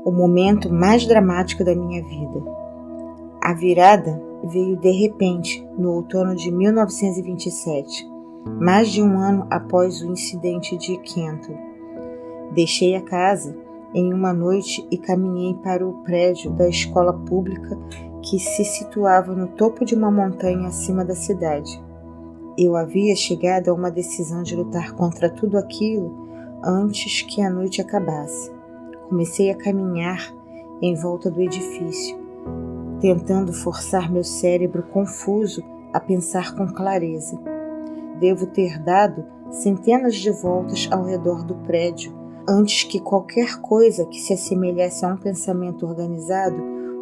o momento mais dramático da minha vida. A virada veio de repente, no outono de 1927, mais de um ano após o incidente de Kenton. Deixei a casa em uma noite e caminhei para o prédio da escola pública que se situava no topo de uma montanha acima da cidade. Eu havia chegado a uma decisão de lutar contra tudo aquilo antes que a noite acabasse. Comecei a caminhar em volta do edifício, tentando forçar meu cérebro confuso a pensar com clareza. Devo ter dado centenas de voltas ao redor do prédio antes que qualquer coisa que se assemelhasse a um pensamento organizado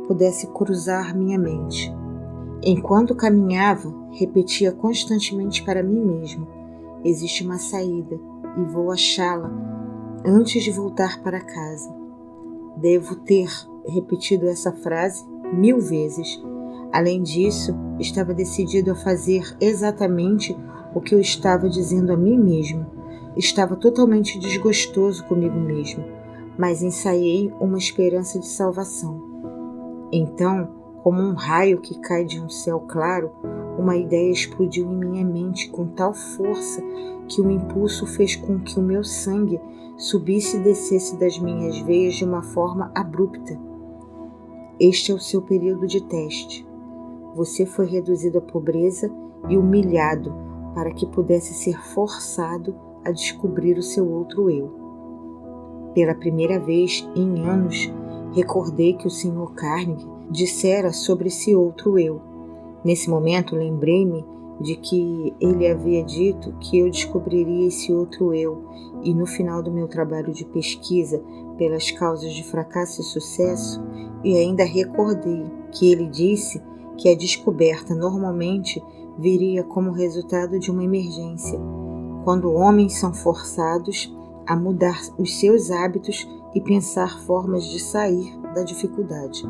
pudesse cruzar minha mente. Enquanto caminhava, repetia constantemente para mim mesmo: existe uma saída e vou achá-la antes de voltar para casa. Devo ter repetido essa frase 1000 vezes. Além disso, estava decidido a fazer exatamente o que eu estava dizendo a mim mesmo. Estava totalmente desgostoso comigo mesmo, mas ensaiei uma esperança de salvação. Então, como um raio que cai de um céu claro, uma ideia explodiu em minha mente com tal força que o impulso fez com que o meu sangue subisse e descesse das minhas veias de uma forma abrupta. Este é o seu período de teste. Você foi reduzido à pobreza e humilhado para que pudesse ser forçado a descobrir o seu outro eu. Pela primeira vez em anos, recordei que o Sr. Carnegie dissera sobre esse outro eu. Nesse momento, lembrei-me de que ele havia dito que eu descobriria esse outro eu, e no final do meu trabalho de pesquisa pelas causas de fracasso e sucesso, e ainda recordei que ele disse que a descoberta normalmente viria como resultado de uma emergência, quando homens são forçados a mudar os seus hábitos e pensar formas de sair da dificuldade.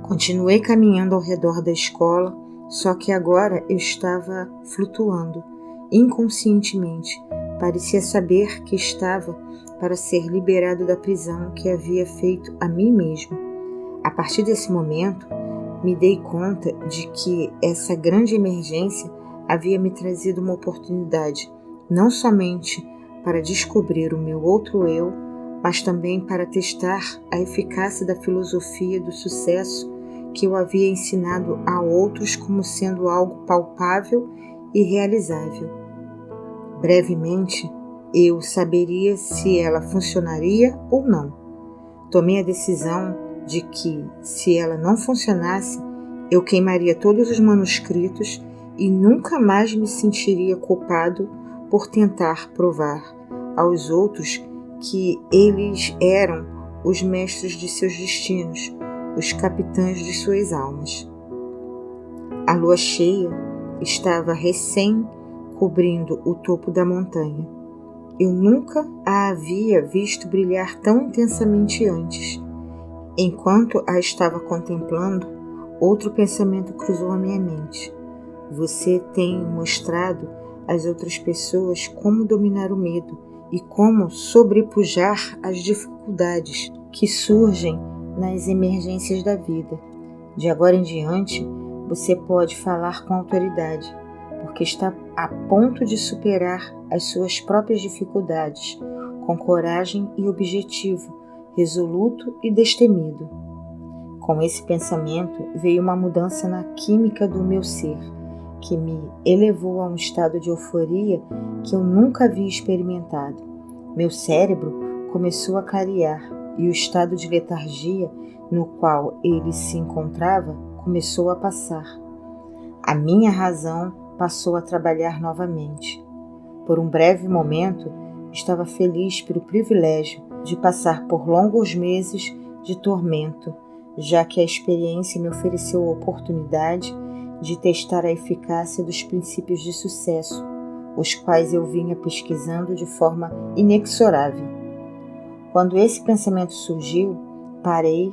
Continuei caminhando ao redor da escola, só que agora eu estava flutuando, inconscientemente. Parecia saber que estava para ser liberado da prisão que havia feito a mim mesmo. A partir desse momento, me dei conta de que essa grande emergência havia me trazido uma oportunidade, não somente para descobrir o meu outro eu, mas também para testar a eficácia da filosofia do sucesso que eu havia ensinado a outros como sendo algo palpável e realizável. Brevemente, eu saberia se ela funcionaria ou não. Tomei a decisão de que, se ela não funcionasse, eu queimaria todos os manuscritos e nunca mais me sentiria culpado por tentar provar aos outros que eles eram os mestres de seus destinos, os capitães de suas almas. A lua cheia estava recém cobrindo o topo da montanha. Eu nunca a havia visto brilhar tão intensamente antes. Enquanto a estava contemplando, outro pensamento cruzou a minha mente. Você tem mostrado às outras pessoas como dominar o medo e como sobrepujar as dificuldades que surgem nas emergências da vida. De agora em diante, você pode falar com autoridade, porque está a ponto de superar as suas próprias dificuldades, com coragem e objetivo, resoluto e destemido. Com esse pensamento veio uma mudança na química do meu ser, que me elevou a um estado de euforia que eu nunca havia experimentado. Meu cérebro começou a clarear e o estado de letargia no qual ele se encontrava começou a passar. A minha razão passou a trabalhar novamente. Por um breve momento, estava feliz pelo privilégio de passar por longos meses de tormento, já que a experiência me ofereceu a oportunidade de testar a eficácia dos princípios de sucesso, os quais eu vinha pesquisando de forma inexorável. Quando esse pensamento surgiu, parei,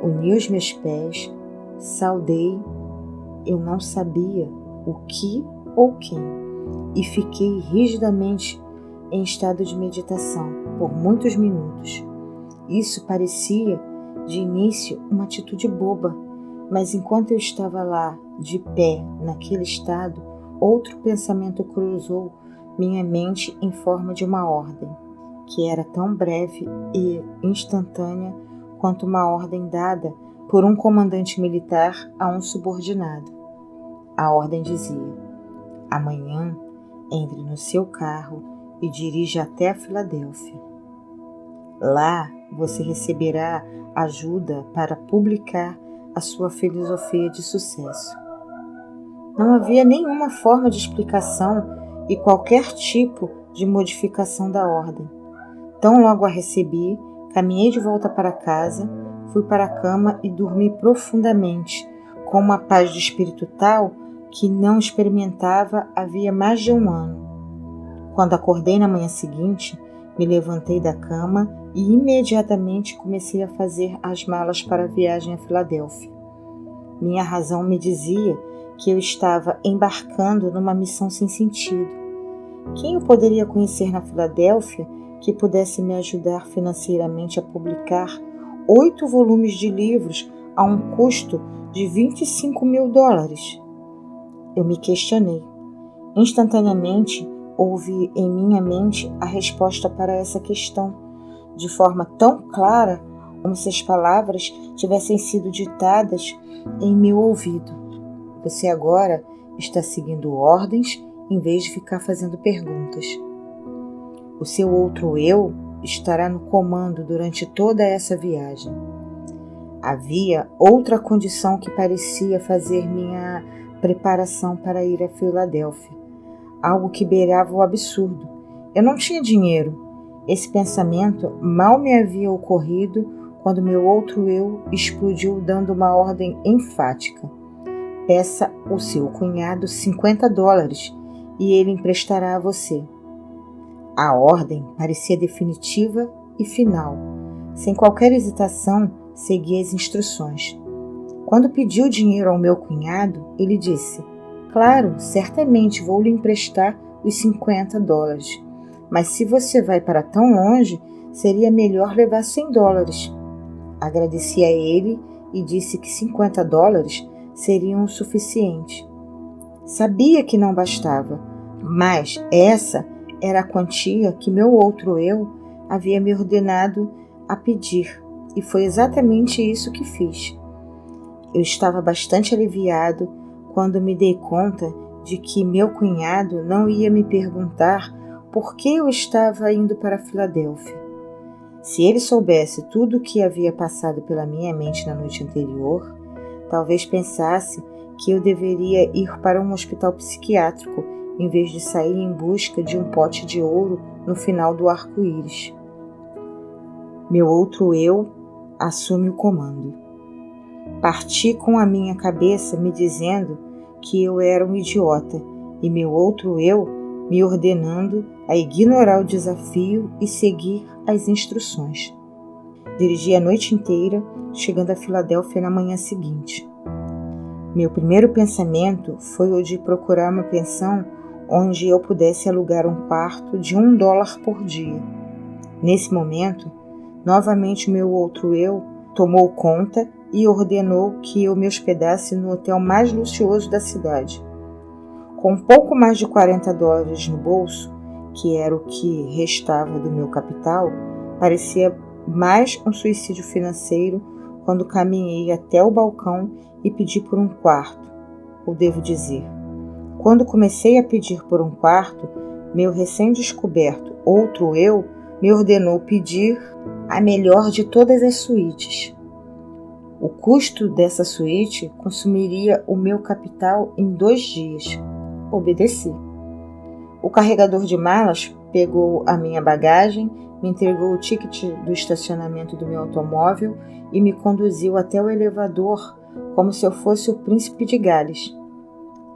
uni os meus pés, saudei, eu não sabia o que ou quem, e fiquei rigidamente em estado de meditação por muitos minutos. Isso parecia de início, uma atitude boba, mas enquanto eu estava lá, de pé, naquele estado, outro pensamento cruzou minha mente em forma de uma ordem, que era tão breve e instantânea quanto uma ordem dada por um comandante militar a um subordinado. A ordem dizia: amanhã entre no seu carro e dirija até a Filadélfia. Lá você receberá ajuda para publicar a sua filosofia de sucesso. Não havia nenhuma forma de explicação e qualquer tipo de modificação da ordem. Tão logo a recebi, caminhei de volta para casa, fui para a cama e dormi profundamente, com uma paz de espírito tal que não experimentava havia mais de um ano. Quando acordei na manhã seguinte, me levantei da cama e imediatamente comecei a fazer as malas para a viagem a Filadélfia. Minha razão me dizia que eu estava embarcando numa missão sem sentido. Quem eu poderia conhecer na Filadélfia que pudesse me ajudar financeiramente a publicar 8 volumes de livros a um custo de $25.000? Eu me questionei. Instantaneamente, houve em minha mente a resposta para essa questão, de forma tão clara como se as palavras tivessem sido ditadas em meu ouvido. Você agora está seguindo ordens em vez de ficar fazendo perguntas. O seu outro eu estará no comando durante toda essa viagem. Havia outra condição que parecia fazer minha preparação para ir a Filadélfia, algo que beirava o absurdo. Eu não tinha dinheiro. Esse pensamento mal me havia ocorrido quando meu outro eu explodiu dando uma ordem enfática. Peça o seu cunhado $50 e ele emprestará a você. A ordem parecia definitiva e final. Sem qualquer hesitação, segui as instruções. Quando pedi o dinheiro ao meu cunhado, ele disse: claro, certamente vou lhe emprestar os $50, mas se você vai para tão longe, seria melhor levar $100. Agradeci a ele e disse que $50 seriam o suficiente. Sabia que não bastava, mas essa era a quantia que meu outro eu havia me ordenado a pedir, e foi exatamente isso que fiz. Eu estava bastante aliviado quando me dei conta de que meu cunhado não ia me perguntar por que eu estava indo para Filadélfia. Se ele soubesse tudo o que havia passado pela minha mente na noite anterior, talvez pensasse que eu deveria ir para um hospital psiquiátrico em vez de sair em busca de um pote de ouro no final do arco-íris. Meu outro eu assume o comando. Parti com a minha cabeça me dizendo que eu era um idiota e meu outro eu me ordenando a ignorar o desafio e seguir as instruções. Dirigi a noite inteira, chegando a Filadélfia na manhã seguinte. Meu primeiro pensamento foi o de procurar uma pensão onde eu pudesse alugar um quarto de $1 por dia. Nesse momento, novamente meu outro eu tomou conta e ordenou que eu me hospedasse no hotel mais luxuoso da cidade. Com pouco mais de $40 no bolso, que era o que restava do meu capital, parecia mais um suicídio financeiro quando caminhei até o balcão e pedi por um quarto, ou devo dizer, quando comecei a pedir por um quarto, meu recém-descoberto outro eu me ordenou pedir a melhor de todas as suítes. O custo dessa suíte consumiria o meu capital em 2 dias. Obedeci. O carregador de malas pegou a minha bagagem, me entregou o ticket do estacionamento do meu automóvel e me conduziu até o elevador como se eu fosse o príncipe de Gales.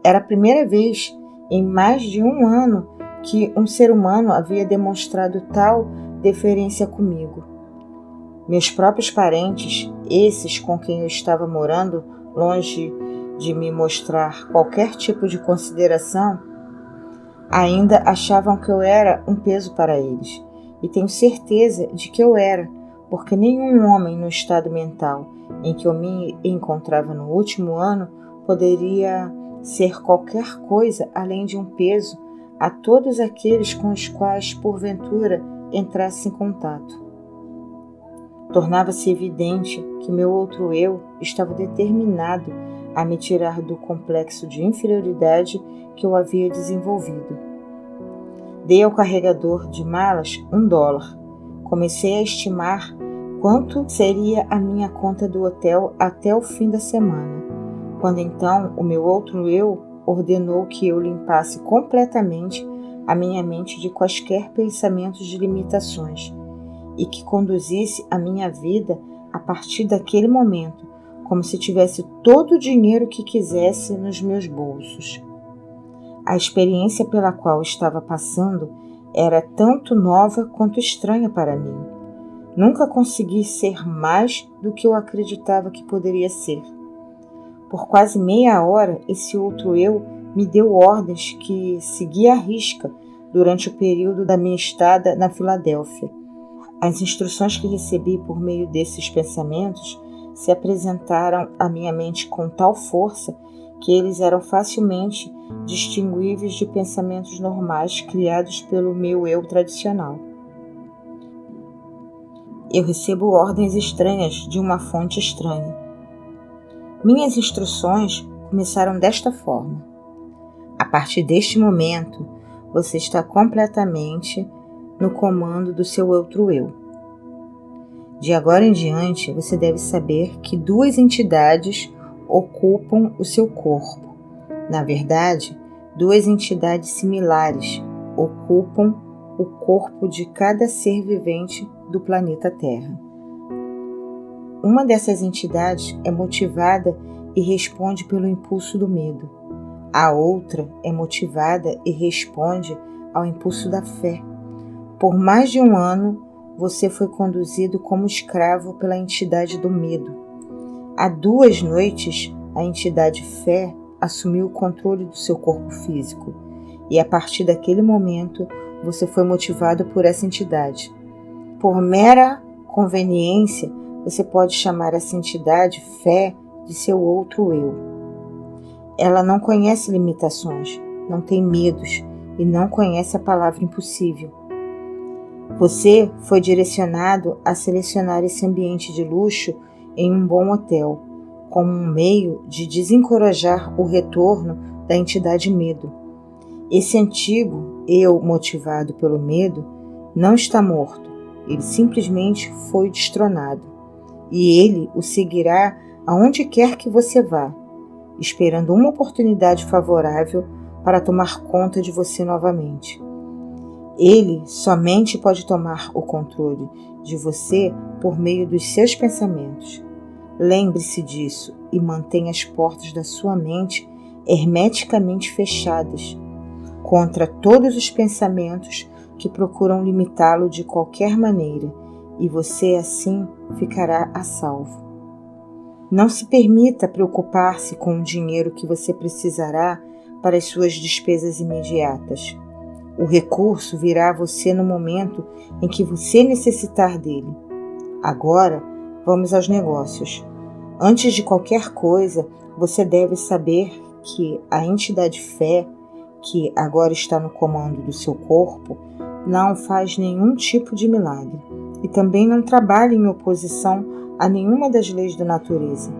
Era a primeira vez em mais de um ano que um ser humano havia demonstrado tal deferência comigo. Meus próprios parentes, esses com quem eu estava morando, longe de me mostrar qualquer tipo de consideração, ainda achavam que eu era um peso para eles. E tenho certeza de que eu era, porque nenhum homem no estado mental em que eu me encontrava no último ano poderia ser qualquer coisa além de um peso a todos aqueles com os quais, porventura, entrasse em contato. Tornava-se evidente que meu outro eu estava determinado a me tirar do complexo de inferioridade que eu havia desenvolvido. Dei ao carregador de malas $1. Comecei a estimar quanto seria a minha conta do hotel até o fim da semana, quando então o meu outro eu ordenou que eu limpasse completamente a minha mente de quaisquer pensamentos de limitações e que conduzisse a minha vida a partir daquele momento, como se tivesse todo o dinheiro que quisesse nos meus bolsos. A experiência pela qual estava passando era tanto nova quanto estranha para mim. Nunca consegui ser mais do que eu acreditava que poderia ser. Por quase meia hora, esse outro eu me deu ordens que segui à risca durante o período da minha estada na Filadélfia. As instruções que recebi por meio desses pensamentos se apresentaram à minha mente com tal força que eles eram facilmente distinguíveis de pensamentos normais criados pelo meu eu tradicional. Eu recebo ordens estranhas de uma fonte estranha. Minhas instruções começaram desta forma: a partir deste momento, você está completamente no comando do seu outro eu. De agora em diante, você deve saber que 2 entidades ocupam o seu corpo. Na verdade, 2 entidades similares ocupam o corpo de cada ser vivente do planeta Terra. Uma dessas entidades é motivada e responde pelo impulso do medo. A outra é motivada e responde ao impulso da fé. Por mais de 1 ano, você foi conduzido como escravo pela entidade do medo. Há 2 noites, a entidade fé assumiu o controle do seu corpo físico e a partir daquele momento você foi motivado por essa entidade. Por mera conveniência, você pode chamar essa entidade fé de seu outro eu. Ela não conhece limitações, não tem medos e não conhece a palavra impossível. Você foi direcionado a selecionar esse ambiente de luxo em um bom hotel, como um meio de desencorajar o retorno da entidade medo. Esse antigo eu motivado pelo medo não está morto, ele simplesmente foi destronado. E ele o seguirá aonde quer que você vá, esperando uma oportunidade favorável para tomar conta de você novamente. Ele somente pode tomar o controle de você por meio dos seus pensamentos. Lembre-se disso e mantenha as portas da sua mente hermeticamente fechadas contra todos os pensamentos que procuram limitá-lo de qualquer maneira, e você assim ficará a salvo. Não se permita preocupar-se com o dinheiro que você precisará para as suas despesas imediatas. O recurso virá a você no momento em que você necessitar dele. Agora, vamos aos negócios. Antes de qualquer coisa, você deve saber que a entidade fé, que agora está no comando do seu corpo, não faz nenhum tipo de milagre e também não trabalha em oposição a nenhuma das leis da natureza.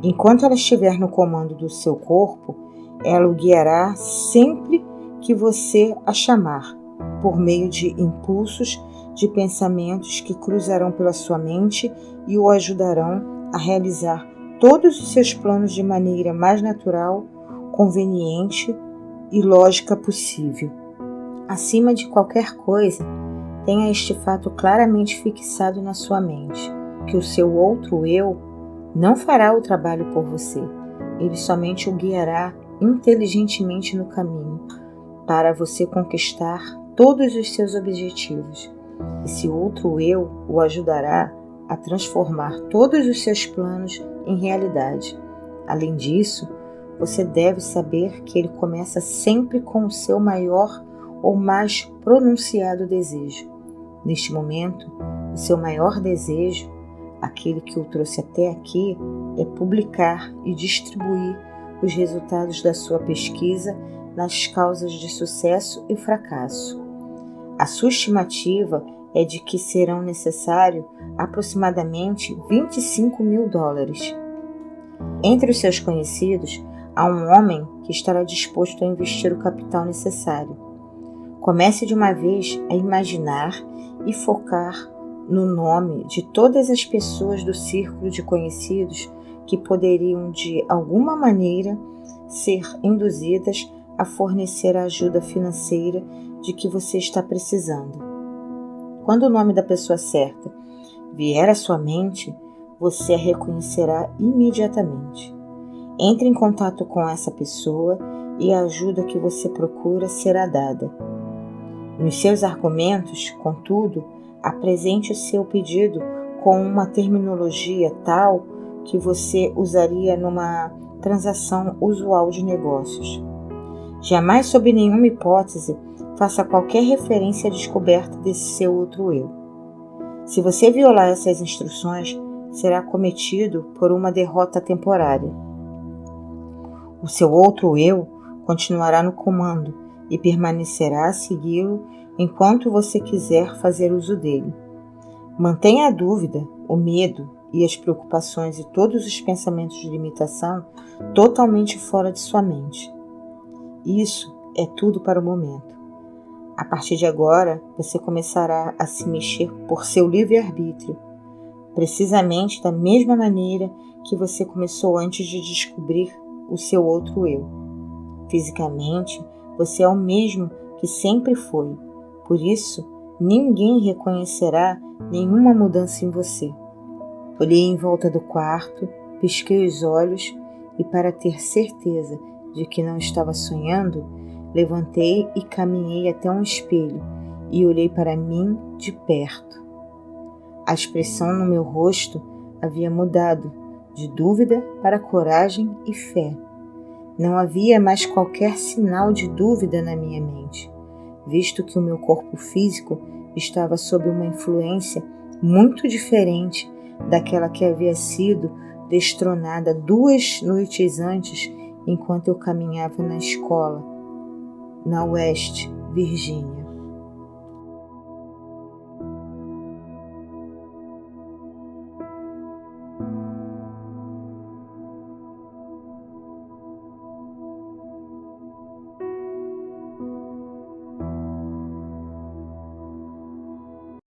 Enquanto ela estiver no comando do seu corpo, ela o guiará sempre que você a chamar, por meio de impulsos de pensamentos que cruzarão pela sua mente e o ajudarão a realizar todos os seus planos de maneira mais natural, conveniente e lógica possível. Acima de qualquer coisa, tenha este fato claramente fixado na sua mente, que o seu outro eu não fará o trabalho por você, ele somente o guiará inteligentemente no caminho para você conquistar todos os seus objetivos. Esse outro eu o ajudará a transformar todos os seus planos em realidade. Além disso, você deve saber que ele começa sempre com o seu maior ou mais pronunciado desejo. Neste momento, o seu maior desejo, aquele que o trouxe até aqui, é publicar e distribuir os resultados da sua pesquisa nas causas de sucesso e fracasso. A sua estimativa é de que serão necessários aproximadamente $25 mil. Entre os seus conhecidos, há um homem que estará disposto a investir o capital necessário. Comece de uma vez a imaginar e focar no nome de todas as pessoas do círculo de conhecidos que poderiam, de alguma maneira, ser induzidas a fornecer a ajuda financeira de que você está precisando. Quando o nome da pessoa certa vier à sua mente, você a reconhecerá imediatamente. Entre em contato com essa pessoa e a ajuda que você procura será dada. Nos seus argumentos, contudo, apresente o seu pedido com uma terminologia tal que você usaria numa transação usual de negócios. Jamais, sob nenhuma hipótese, faça qualquer referência à descoberta desse seu outro eu. Se você violar essas instruções, será cometido por uma derrota temporária. O seu outro eu continuará no comando e permanecerá a segui-lo enquanto você quiser fazer uso dele. Mantenha a dúvida, o medo e as preocupações e todos os pensamentos de limitação totalmente fora de sua mente. Isso é tudo para o momento. A partir de agora, você começará a se mexer por seu livre-arbítrio, precisamente da mesma maneira que você começou antes de descobrir o seu outro eu. Fisicamente, você é o mesmo que sempre foi. Por isso, ninguém reconhecerá nenhuma mudança em você. Olhei em volta do quarto, pisquei os olhos e, para ter certeza de que não estava sonhando, levantei e caminhei até um espelho e olhei para mim de perto. A expressão no meu rosto havia mudado, de dúvida para coragem e fé. Não havia mais qualquer sinal de dúvida na minha mente, visto que o meu corpo físico estava sob uma influência muito diferente daquela que havia sido destronada 2 noites antes, enquanto eu caminhava na escola, na West Virginia.